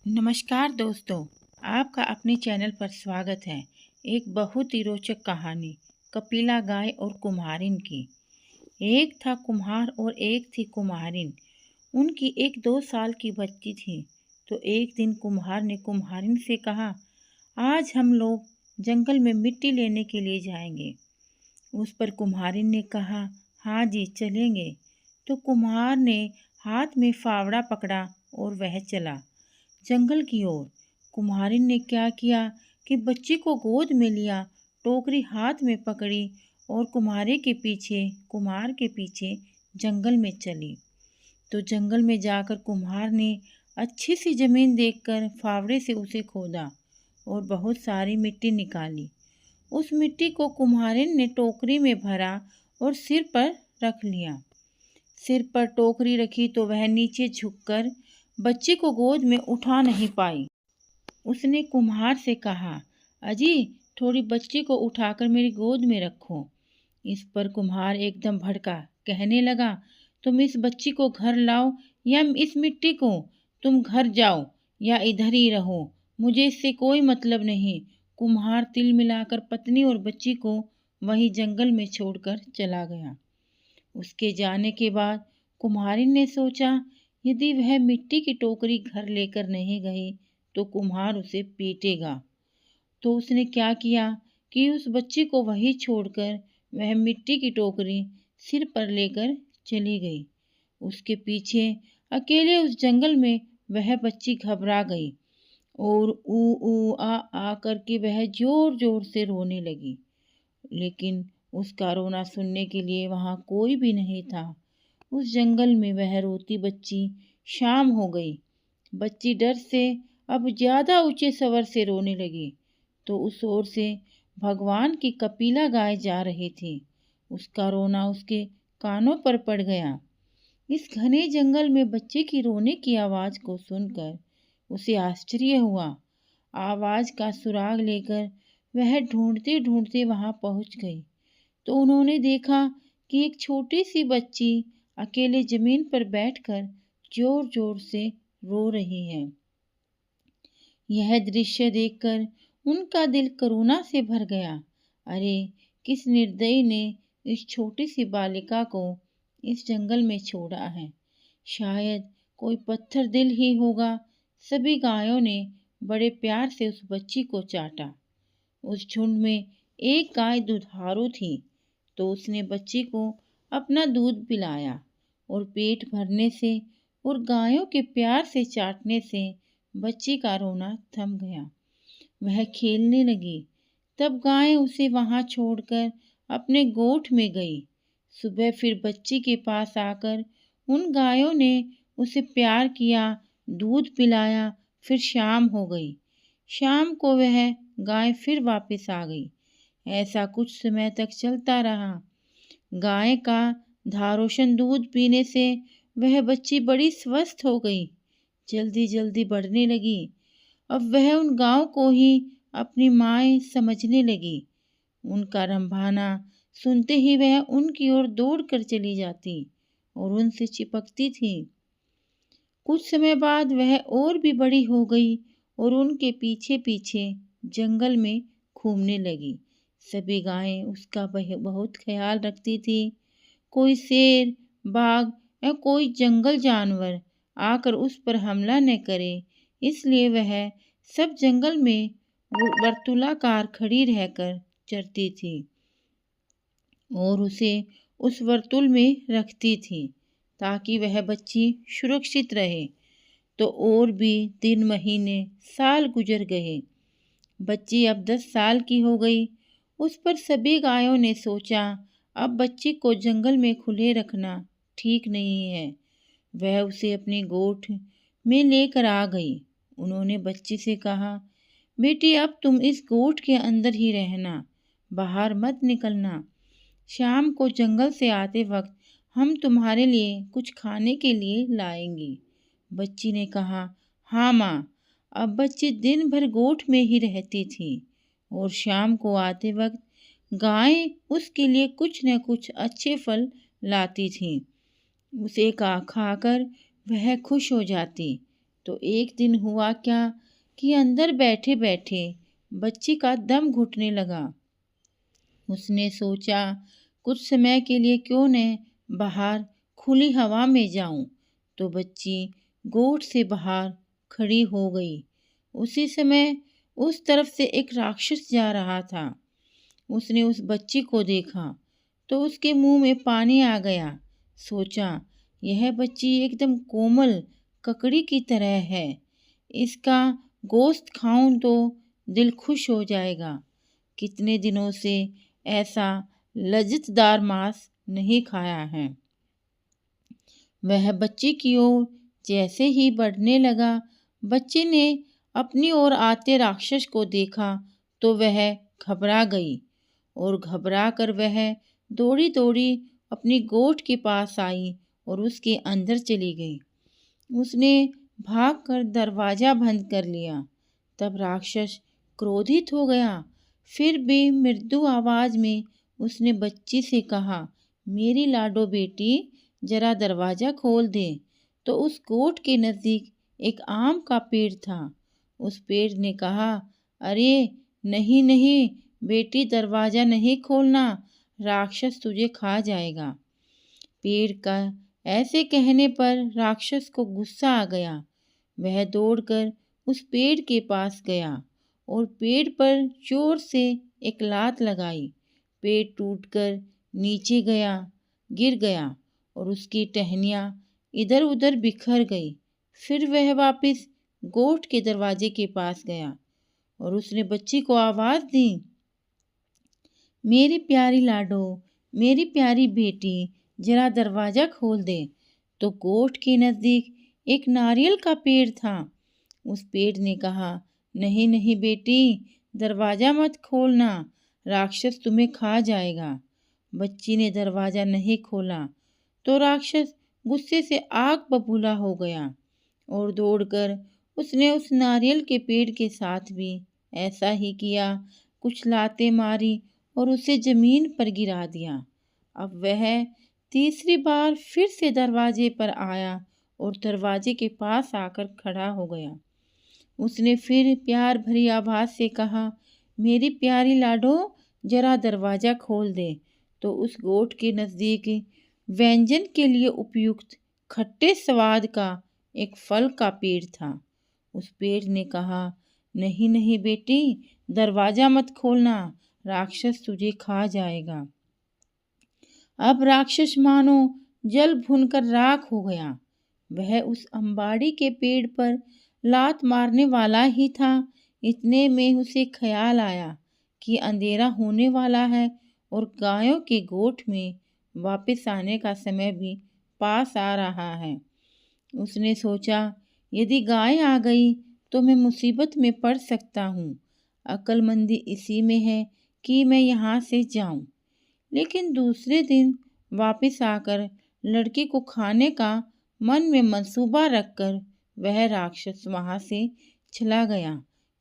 नमस्कार दोस्तों, आपका अपने चैनल पर स्वागत है। एक बहुत ही रोचक कहानी कपिला गाय और कुम्हारिन की। एक था कुम्हार और एक थी कुम्हारिन। उनकी एक 2 साल की बच्ची थी। तो एक दिन कुम्हार ने कुम्हारिन से कहा, आज हम लोग जंगल में मिट्टी लेने के लिए जाएंगे। उस पर कुम्हारिन ने कहा, हाँ जी चलेंगे। तो कुम्हार ने हाथ में फावड़ा पकड़ा और वह चला जंगल की ओर। कुम्हारिन ने क्या किया कि बच्ची को गोद में लिया, टोकरी हाथ में पकड़ी और कुम्हार के पीछे जंगल में चली। तो जंगल में जाकर कुम्हार ने अच्छी सी जमीन देखकर फावड़े से उसे खोदा और बहुत सारी मिट्टी निकाली। उस मिट्टी को कुम्हारिन ने टोकरी में भरा और सिर पर रख लिया। सिर पर टोकरी रखी तो वह नीचे झुककर बच्ची को गोद में उठा नहीं पाई। उसने कुम्हार से कहा, अजी थोड़ी बच्ची को उठाकर मेरी गोद में रखो। इस पर कुम्हार एकदम भड़का, कहने लगा, तुम इस बच्ची को घर लाओ या इस मिट्टी को, तुम घर जाओ या इधर ही रहो, मुझे इससे कोई मतलब नहीं। कुम्हार तिल मिलाकर पत्नी और बच्ची को वहीं जंगल में छोड़कर चला गया। उसके जाने के बाद कुम्हारिन ने सोचा, यदि वह मिट्टी की टोकरी घर लेकर नहीं गई तो कुम्हार उसे पीटेगा। तो उसने क्या किया कि उस बच्ची को वहीं छोड़कर वह मिट्टी की टोकरी सिर पर लेकर चली गई। उसके पीछे अकेले उस जंगल में वह बच्ची घबरा गई और ऊ ऊ आ करके वह जोर जोर से रोने लगी। लेकिन उसका रोना सुनने के लिए वहाँ कोई भी नहीं था। उस जंगल में वह रोती बच्ची शाम हो गई। बच्ची डर से अब ज्यादा ऊंचे स्वर से रोने लगी। तो उस ओर से भगवान की कपिला गाय जा रही थी। उसका रोना उसके कानों पर पड़ गया। इस घने जंगल में बच्चे की रोने की आवाज को सुनकर उसे आश्चर्य हुआ। आवाज का सुराग लेकर वह ढूंढते ढूंढते वहां पहुंच गई। तो उन्होंने देखा कि एक छोटी सी बच्ची अकेले जमीन पर बैठकर जोर जोर से रो रही है। यह दृश्य देखकर उनका दिल करुणा से भर गया। अरे, किस निर्दयी ने इस छोटी सी बालिका को इस जंगल में छोड़ा है। शायद कोई पत्थर दिल ही होगा। सभी गायों ने बड़े प्यार से उस बच्ची को चाटा। उस झुंड में एक गाय दुधारू थी। तो उसने बच्ची को अपना दूध पिलाया और पेट भरने से और गायों के प्यार से चाटने से बच्ची का रोना थम गया। वह खेलने लगी। तब गाय उसे वहां छोड़कर अपने गोठ में गई। सुबह फिर बच्ची के पास आकर उन गायों ने उसे प्यार किया, दूध पिलाया। फिर शाम हो गई। शाम को वह गाय फिर वापस आ गई। ऐसा कुछ समय तक चलता रहा। गाय का धारोशन दूध पीने से वह बच्ची बड़ी स्वस्थ हो गई, जल्दी जल्दी बढ़ने लगी। अब वह उन गांव को ही अपनी माँ समझने लगी। उनका रंभाना सुनते ही वह उनकी ओर दौड़ कर चली जाती और उनसे चिपकती थी। कुछ समय बाद वह और भी बड़ी हो गई और उनके पीछे पीछे जंगल में घूमने लगी। सभी गायें उसका बहुत ख्याल रखती थी। कोई शेर, बाघ या कोई जंगल जानवर आकर उस पर हमला न करे, इसलिए वह सब जंगल में वर्तुलाकार खड़ी रहकर चरती थी और उसे उस वर्तुल में रखती थी ताकि वह बच्ची सुरक्षित रहे। तो और भी दिन, महीने, साल गुजर गए। बच्ची अब 10 साल की हो गई। उस पर सभी गायों ने सोचा, अब बच्ची को जंगल में खुले रखना ठीक नहीं है। वह उसे अपने गोठ में लेकर आ गई। उन्होंने बच्ची से कहा, बेटी अब तुम इस गोठ के अंदर ही रहना, बाहर मत निकलना। शाम को जंगल से आते वक्त हम तुम्हारे लिए कुछ खाने के लिए लाएंगे। बच्ची ने कहा, हाँ माँ। अब बच्ची दिन भर गोठ में ही रहती थी और शाम को आते वक्त गाय उसके लिए कुछ न कुछ अच्छे फल लाती थी। उसे खाकर वह खुश हो जाती। तो एक दिन हुआ क्या कि अंदर बैठे बैठे बच्ची का दम घुटने लगा। उसने सोचा कुछ समय के लिए क्यों न बाहर खुली हवा में जाऊं। तो बच्ची गोद से बाहर खड़ी हो गई। उसी समय उस तरफ से एक राक्षस जा रहा था। उसने उस बच्ची को देखा तो उसके मुंह में पानी आ गया। सोचा यह बच्ची एकदम कोमल ककड़ी की तरह है, इसका गोश्त खाऊं तो दिल खुश हो जाएगा। कितने दिनों से ऐसा लज़्ज़तदार मांस नहीं खाया है। वह बच्ची की ओर जैसे ही बढ़ने लगा, बच्चे ने अपनी ओर आते राक्षस को देखा तो वह घबरा गई और घबरा कर वह दौड़ी दौड़ी अपनी गोद के पास आई और उसके अंदर चली गई। उसने भागकर दरवाज़ा बंद कर लिया। तब राक्षस क्रोधित हो गया। फिर भी मृदु आवाज़ में उसने बच्ची से कहा, मेरी लाडो बेटी, जरा दरवाज़ा खोल दे। तो उस गोद के नज़दीक एक आम का पेड़ था। उस पेड़ ने कहा, अरे नहीं नहीं बेटी, दरवाज़ा नहीं खोलना, राक्षस तुझे खा जाएगा। पेड़ का ऐसे कहने पर राक्षस को गुस्सा आ गया। वह दौड़कर उस पेड़ के पास गया और पेड़ पर जोर से एक लात लगाई। पेड़ टूटकर नीचे गिर गया और उसकी टहनियाँ इधर उधर बिखर गई। फिर वह वापस गोद के दरवाजे के पास गया और उसने बच्ची को आवाज़ दी, मेरी प्यारी लाडो, मेरी प्यारी बेटी, जरा दरवाज़ा खोल दे। तो गोद के नज़दीक एक नारियल का पेड़ था। उस पेड़ ने कहा, नहीं नहीं बेटी, दरवाज़ा मत खोलना, राक्षस तुम्हें खा जाएगा। बच्ची ने दरवाज़ा नहीं खोला तो राक्षस गुस्से से आग बबूला हो गया और दौड़कर उसने उस नारियल के पेड़ के साथ भी ऐसा ही किया। कुछ लातें मारी और उसे ज़मीन पर गिरा दिया। अब वह तीसरी बार फिर से दरवाजे पर आया और दरवाजे के पास आकर खड़ा हो गया। उसने फिर प्यार भरी आवाज़ से कहा, मेरी प्यारी लाडो, जरा दरवाज़ा खोल दे। तो उस गोद के नज़दीक व्यंजन के लिए उपयुक्त खट्टे स्वाद का एक फल का पेड़ था। उस पेड़ ने कहा, नहीं नहीं बेटी, दरवाज़ा मत खोलना, राक्षस तुझे खा जाएगा। अब राक्षस मानो जल भुनकर राख हो गया। वह उस अम्बाड़ी के पेड़ पर लात मारने वाला ही था। इतने में उसे ख्याल आया कि अंधेरा होने वाला है और गायों के गोठ में वापस आने का समय भी पास आ रहा है। उसने सोचा, यदि गाय आ गई तो मैं मुसीबत में पड़ सकता हूँ। अक्लमंदी इसी में है कि मैं यहाँ से जाऊँ। लेकिन दूसरे दिन वापस आकर लड़के को खाने का मन में मंसूबा रखकर वह राक्षस वहाँ से चला गया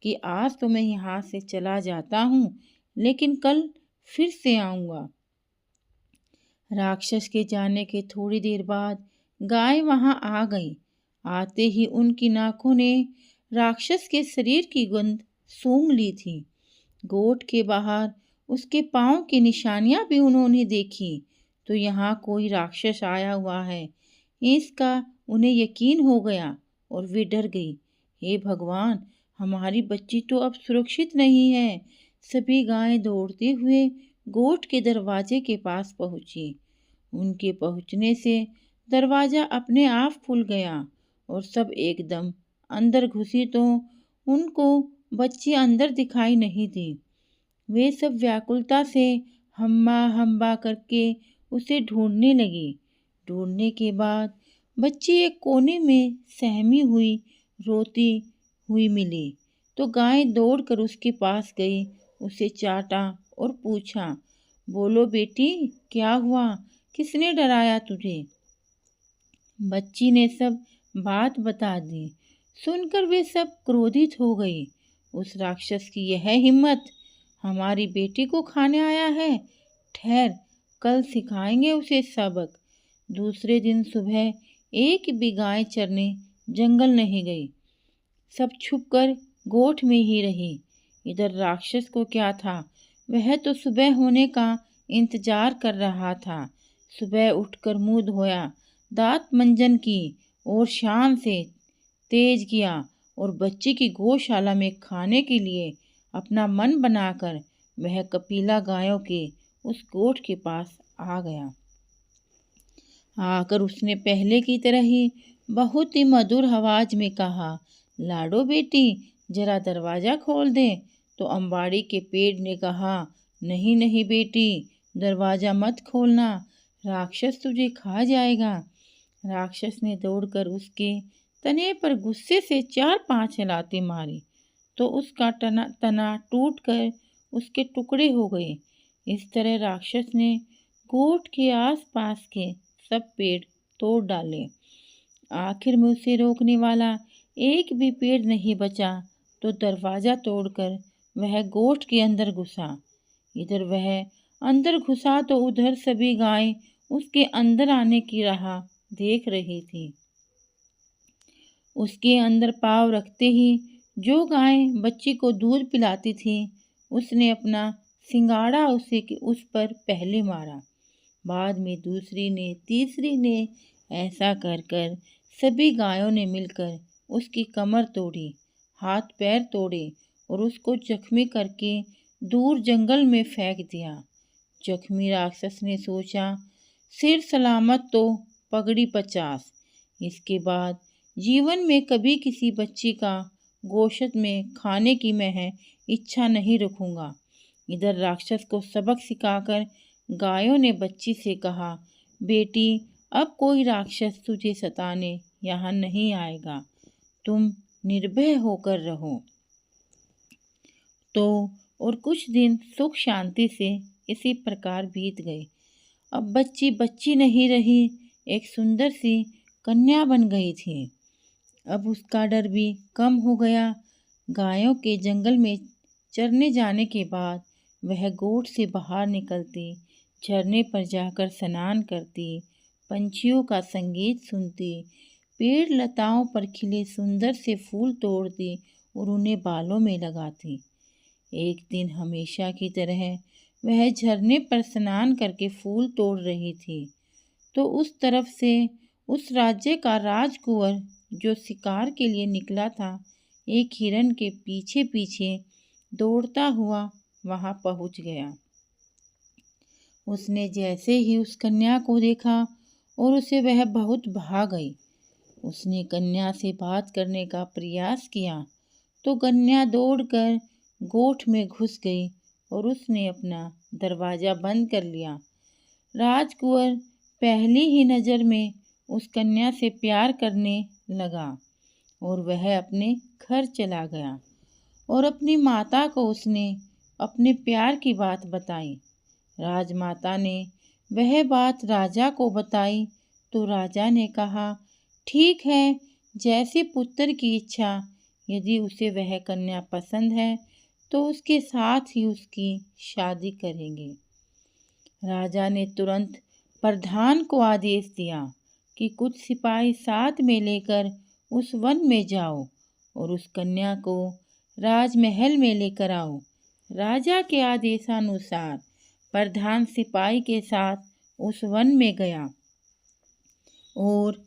कि आज तो मैं यहाँ से चला जाता हूँ, लेकिन कल फिर से आऊँगा। राक्षस के जाने के थोड़ी देर बाद गाय वहाँ आ गई। आते ही उनकी नाकों ने राक्षस के शरीर की गंध सूंघ ली थी। गोठ के बाहर उसके पाँव की निशानियां भी उन्होंने देखी। तो यहाँ कोई राक्षस आया हुआ है, इसका उन्हें यकीन हो गया और वे डर गई। हे भगवान, हमारी बच्ची तो अब सुरक्षित नहीं है। सभी गायें दौड़ते हुए गोठ के दरवाजे के पास पहुंची। उनके पहुंचने से दरवाज़ा अपने आप खुल गया और सब एकदम अंदर घुसी तो उनको बच्ची अंदर दिखाई नहीं दी। वे सब व्याकुलता से हम्मा हम्बा करके उसे ढूंढने लगी। ढूंढने के बाद बच्ची एक कोने में सहमी हुई रोती हुई मिली। तो गाय दौड़कर उसके पास गई, उसे चाटा और पूछा, बोलो बेटी, क्या हुआ, किसने डराया तुझे? बच्ची ने सब बात बता दी। सुनकर वे सब क्रोधित हो गई। उस राक्षस की यह हिम्मत, हमारी बेटी को खाने आया है। ठहर, कल सिखाएंगे उसे सबक। दूसरे दिन सुबह एक भी गाय चरने जंगल नहीं गई, सब छुपकर गोठ में ही रही। इधर राक्षस को क्या था, वह तो सुबह होने का इंतजार कर रहा था। सुबह उठकर मुंह धोया, दांत मंजन की और शान से तेज किया और बच्ची की गौशाला में खाने के लिए अपना मन बनाकर वह कपिला गायों के उस गोठ के पास आ गया। आकर उसने पहले की तरह ही बहुत ही मधुर आवाज में कहा, लाडो बेटी, जरा दरवाजा खोल दे। तो अंबाड़ी के पेड़ ने कहा, नहीं नहीं बेटी, दरवाजा मत खोलना, राक्षस तुझे खा जाएगा। राक्षस ने दौड़कर उसके तने पर गुस्से से 4-5 लातें मारी तो उसका तना टूटकर उसके टुकड़े हो गए। इस तरह राक्षस ने गोठ के आसपास के सब पेड़ तोड़ डाले। आखिर में उसे रोकने वाला एक भी पेड़ नहीं बचा तो दरवाजा तोड़कर वह गोठ के अंदर घुसा। इधर वह अंदर घुसा तो उधर सभी गायें उसके अंदर आने की राह देख रही थी। उसके अंदर पाँव रखते ही जो गाय बच्ची को दूध पिलाती थी, उसने अपना सिंगाड़ा उस पर पहले मारा। बाद में दूसरी ने, तीसरी ने, ऐसा कर कर सभी गायों ने मिलकर उसकी कमर तोड़ी, हाथ पैर तोड़े और उसको जख्मी करके दूर जंगल में फेंक दिया। जख्मी राक्षस ने सोचा, सिर सलामत तो पगड़ी 50। इसके बाद जीवन में कभी किसी बच्ची का गोश्त में खाने की मैं इच्छा नहीं रखूंगा। इधर राक्षस को सबक सिखाकर गायों ने बच्ची से कहा, बेटी, अब कोई राक्षस तुझे सताने यहाँ नहीं आएगा, तुम निर्भय होकर रहो। तो और कुछ दिन सुख शांति से इसी प्रकार बीत गए। अब बच्ची बच्ची नहीं रही, एक सुंदर सी कन्या बन गई थी। अब उसका डर भी कम हो गया। गायों के जंगल में चरने जाने के बाद वह गोठ से बाहर निकलती, झरने पर जाकर स्नान करती, पंछियों का संगीत सुनती, पेड़ लताओं पर खिले सुंदर से फूल तोड़ती और उन्हें बालों में लगाती। एक दिन हमेशा की तरह वह झरने पर स्नान करके फूल तोड़ रही थी तो उस तरफ से उस राज्य का राजकुंवर जो शिकार के लिए निकला था, एक हिरन के पीछे पीछे दौड़ता हुआ वहां पहुंच गया। उसने जैसे ही उस कन्या को देखा और उसे वह बहुत भा गई। उसने कन्या से बात करने का प्रयास किया तो कन्या दौड़कर गोठ में घुस गई और उसने अपना दरवाजा बंद कर लिया। राजकुंवर पहली ही नज़र में उस कन्या से प्यार करने लगा और वह अपने घर चला गया और अपनी माता को उसने अपने प्यार की बात बताई। राजमाता ने वह बात राजा को बताई तो राजा ने कहा, ठीक है, जैसे पुत्र की इच्छा, यदि उसे वह कन्या पसंद है तो उसके साथ ही उसकी शादी करेंगे। राजा ने तुरंत प्रधान को आदेश दिया कि कुछ सिपाही साथ में लेकर उस वन में जाओ और उस कन्या को राजमहल में लेकर आओ। राजा के आदेशानुसार प्रधान सिपाही के साथ उस वन में गया और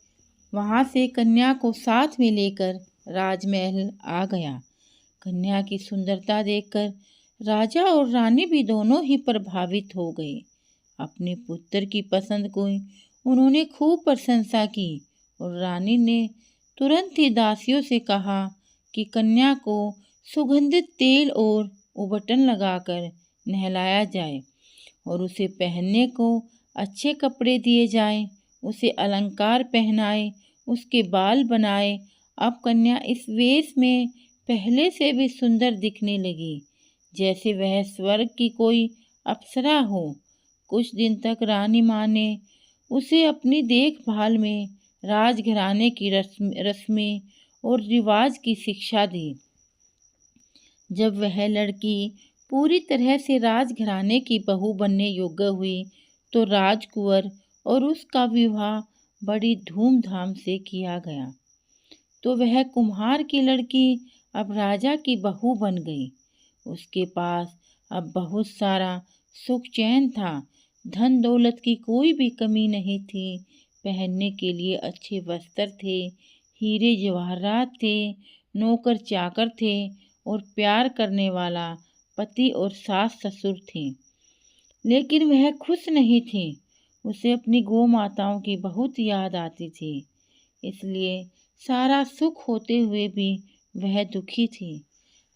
वहां से कन्या को साथ में लेकर राजमहल आ गया। कन्या की सुंदरता देखकर राजा और रानी भी दोनों ही प्रभावित हो गए। अपने पुत्र की पसंद को उन्होंने खूब प्रशंसा की और रानी ने तुरंत ही दासियों से कहा कि कन्या को सुगंधित तेल और उबटन लगाकर नहलाया जाए और उसे पहनने को अच्छे कपड़े दिए जाएं, उसे अलंकार पहनाए, उसके बाल बनाए। अब कन्या इस वेश में पहले से भी सुंदर दिखने लगी, जैसे वह स्वर्ग की कोई अप्सरा हो। कुछ दिन तक रानी माँ ने उसे अपनी देखभाल में राजघराने की रस्में और रिवाज की शिक्षा दी। जब वह लड़की पूरी तरह से राजघराने की बहू बनने योग्य हुई तो राजकुंवर और उसका विवाह बड़ी धूमधाम से किया गया। तो वह कुम्हार की लड़की अब राजा की बहू बन गई। उसके पास अब बहुत सारा सुख चैन था, धन दौलत की कोई भी कमी नहीं थी। पहनने के लिए अच्छे वस्त्र थे, हीरे जवाहरात थे, नौकर चाकर थे और प्यार करने वाला पति और सास ससुर थे। लेकिन वह खुश नहीं थी। उसे अपनी गौ माताओं की बहुत याद आती थी, इसलिए सारा सुख होते हुए भी वह दुखी थी।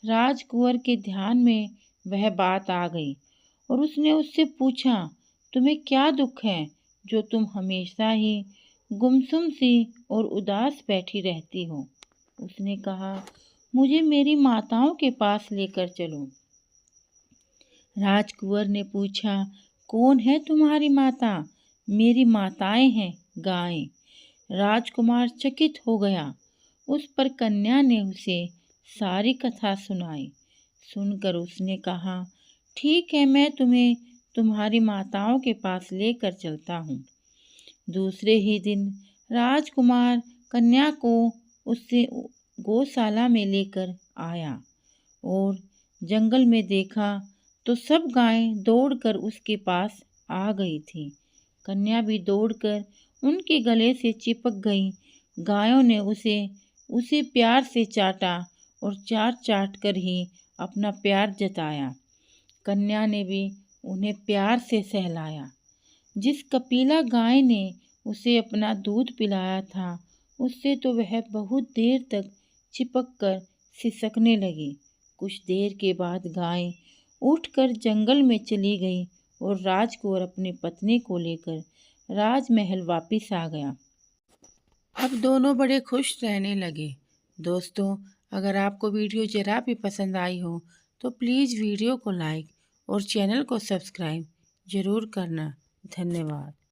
राजकुंवर के ध्यान में वह बात आ गई और उसने उससे पूछा, तुम्हें क्या दुख है जो तुम हमेशा ही गुमसुम सी और उदास बैठी रहती हो? उसने कहा, मुझे मेरी माताओं के पास लेकर चलो। राजकुंवर ने पूछा, कौन है तुम्हारी माता? मेरी माताएं हैं गायें। राजकुमार चकित हो गया। उस पर कन्या ने उसे सारी कथा सुनाई। सुनकर उसने कहा, ठीक है, मैं तुम्हें तुम्हारी माताओं के पास लेकर चलता हूँ। दूसरे ही दिन राजकुमार कन्या को उससे गौशाला में लेकर आया और जंगल में देखा तो सब गायें दौड़कर उसके पास आ गई थी। कन्या भी दौड़कर उनके गले से चिपक गई। गायों ने उसे प्यार से चाटा और चाट कर ही अपना प्यार जताया। कन्या ने भी उन्हें प्यार से सहलाया। जिस कपिला गाय ने उसे अपना दूध पिलाया था, उससे तो वह बहुत देर तक चिपक कर सिसकने लगी। कुछ देर के बाद गाय उठकर जंगल में चली गई और राजकुंवर अपनी पत्नी को लेकर राजमहल वापस आ गया। अब दोनों बड़े खुश रहने लगे। दोस्तों, अगर आपको वीडियो जरा भी पसंद आई हो तो प्लीज़ वीडियो को लाइक और चैनल को सब्सक्राइब ज़रूर करना। धन्यवाद।